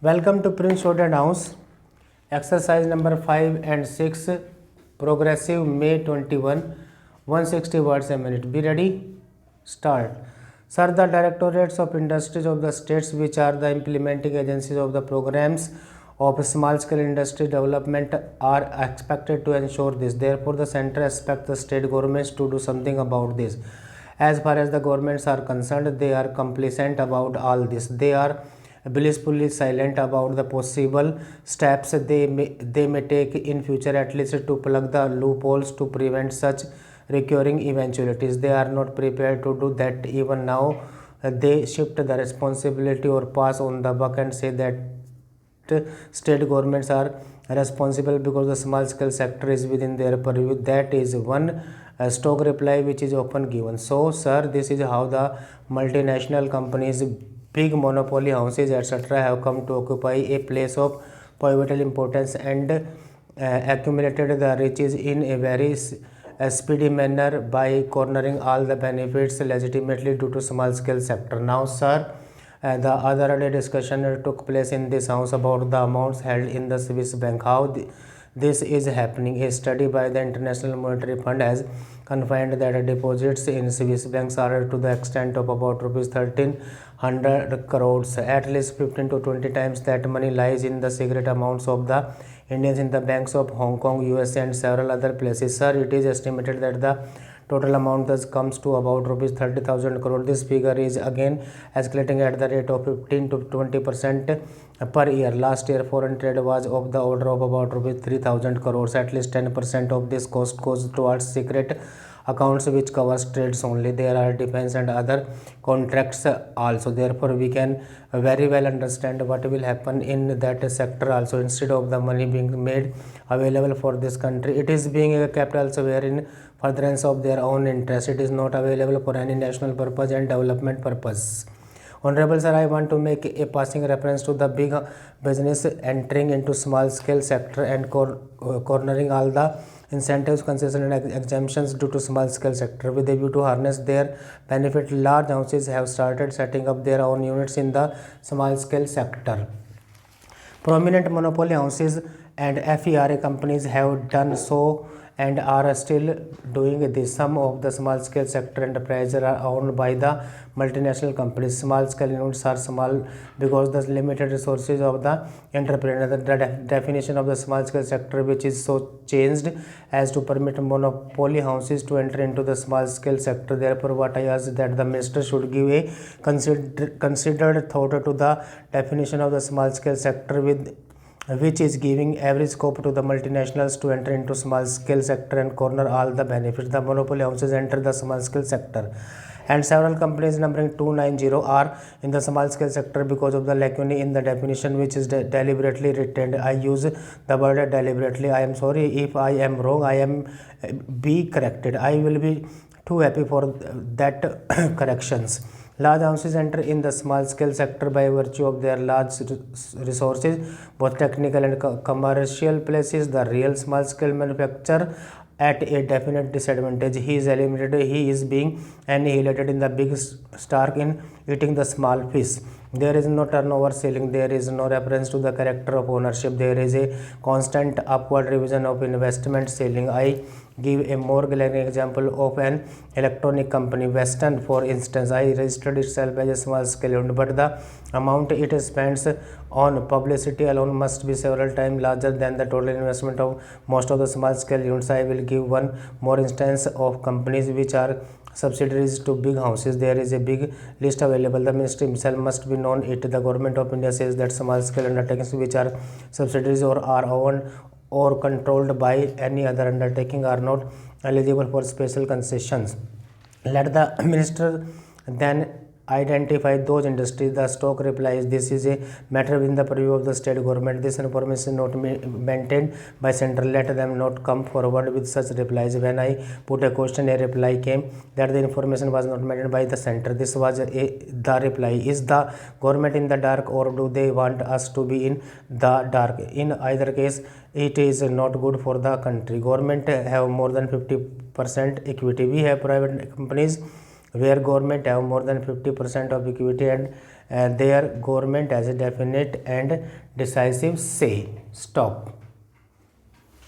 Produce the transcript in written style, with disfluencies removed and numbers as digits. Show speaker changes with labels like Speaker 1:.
Speaker 1: Welcome to Prince Student House. Exercise number 5 and 6. Progressive May 21. 160 words a minute. Be ready? Start. Sir, the directorates of industries of the states, which are the implementing agencies of the programs of small scale industry development, are expected to ensure this. Therefore, the center expects the state governments to do something about this. As far as the governments are concerned, they are complacent about all this. They are blissfully silent about the possible steps they may take in future, at least to plug the loopholes to prevent such recurring eventualities. They are not prepared to do that even now. They shift the responsibility or pass on the buck and say that state governments are responsible because the small scale sector is within their purview. That is one stock reply which is often given. So sir, this is how the multinational companies, big monopoly houses, etc. have come to occupy a place of pivotal importance and accumulated the riches in a very speedy manner by cornering all the benefits legitimately due to small scale sector. Now sir, the other day discussion took place in this house about the amounts held in the Swiss bank. How this is happening? A study by the International Monetary Fund has confirmed that deposits in Swiss banks are to the extent of about rupees 1300 crores. At least 15 to 20 times that money lies in the secret amounts of the Indians in the banks of Hong Kong, USA and several other places. Sir, it is estimated that the total amount thus comes to about rupees 30,000 crore. This figure is again escalating at the rate of 15 to 20% per year. Last year, foreign trade was of the order of about rupees 3,000 crores. At least 10% of this cost goes towards secret accounts which covers trades only. There are defense and other contracts also. Therefore, we can very well understand what will happen in that sector also. Instead of the money being made available for this country, it is being kept elsewhere in furtherance of their own interest. It is not available for any national purpose and development purpose. Honorable sir, I want to make a passing reference to the big business entering into small scale sector and cornering all the incentives, concessions and exemptions due to small scale sector. With a view to harness their benefit, large houses have started setting up their own units in the small scale sector. Prominent monopoly houses and FERA companies have done so and are still doing this. Some of the small scale sector enterprises are owned by the multinational companies. Small scale units are small because the limited resources of the entrepreneur. The definition of the small scale sector, which is so changed as to permit monopoly houses to enter into the small scale sector. Therefore, what I ask that the minister should give a considered thought to the definition of the small scale sector, with which is giving every scope to the multinationals to enter into small scale sector and corner all the benefits. The monopoly houses enter the small scale sector and several companies numbering 290 are in the small scale sector because of the lacuna in the definition, which is deliberately retained. I use the word deliberately. I am sorry if I am wrong. I am be corrected. I will be too happy for that corrections. Large houses enter in the small scale sector by virtue of their large resources, both technical and commercial places. The real small scale manufacturer at a definite disadvantage. He is eliminated. He is being annihilated in the big stark in eating the small fish. There is no turnover ceiling. There is no reference to the character of ownership. There is a constant upward revision of investment ceiling. I give a more glaring example of an electronic company, Western, for instance. I registered itself as a small scale unit, but the amount it spends on publicity alone must be several times larger than the total investment of most of the small scale units. I will give one more instance of companies which are subsidiaries to big houses. There is a big list available. The ministry himself must be known it. The government of India says that small scale undertakings which are subsidiaries or are owned or controlled by any other undertaking are not eligible for special concessions. Let the minister then identify those industries. The stock replies, this is a matter within the purview of the state government. This information is not maintained by central. Let them not come forward with such replies. When I put a question, a reply came that the information was not maintained by the center. This was the reply. Is the government in the dark, or do they want us to be in the dark? In either case, it is not good for the country. Government have more than 50% equity. We have private companies where government have more than 50% of equity, and their government has a definite and decisive say. Stop.